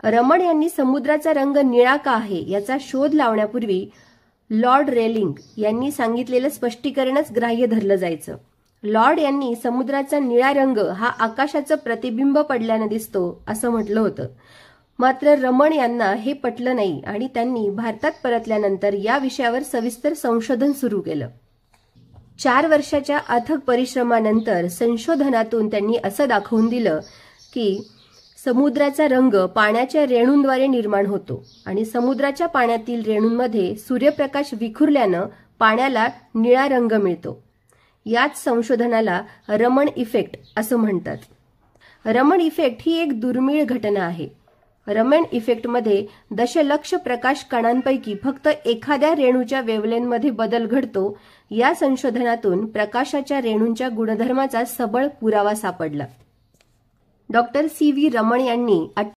रमण यांनी समुद्राचा रंग निळा का आहे याचा शोध लावण्यापूर्वी लॉर्ड रेलिंग यांनी सांगितलेलं स्पष्टीकरणच ग्राह्य धरलं जायचं. लॉर्ड यांनी समुद्राचा निळा रंग हा आकाशाचं प्रतिबिंब पडल्यानं दिसतो असं म्हटलं होतं. मात्र रमण यांना हे पटलं नाही आणि त्यांनी भारतात परतल्यानंतर या विषयावर सविस्तर संशोधन सुरू केलं. 4 वर्षाच्या अथक परिश्रमानंतर संशोधनातून त्यांनी असं दाखवून दिलं की समुद्राचा रंग पाण्याच्या रेणूंद्वारे निर्माण होतो आणि समुद्राच्या पाण्यातील रेणूंमध्ये सूर्यप्रकाश विखुरल्यानं पाण्याला निळा रंग मिळतो. याच संशोधनाला रमण इफेक्ट असं म्हणतात. रमण इफेक्ट ही एक दुर्मिळ घटना आहे. रमण इफेक्टमध्ये दशलक्ष प्रकाश कणांपैकी फक्त एखाद्या रेणूच्या वेव्हलेंथमध्ये बदल घडतो. या संशोधनातून प्रकाशाच्या रेणूंच्या गुणधर्माचा सबळ पुरावा सापडला. डॉक्टर सी व्ही रमण यांनी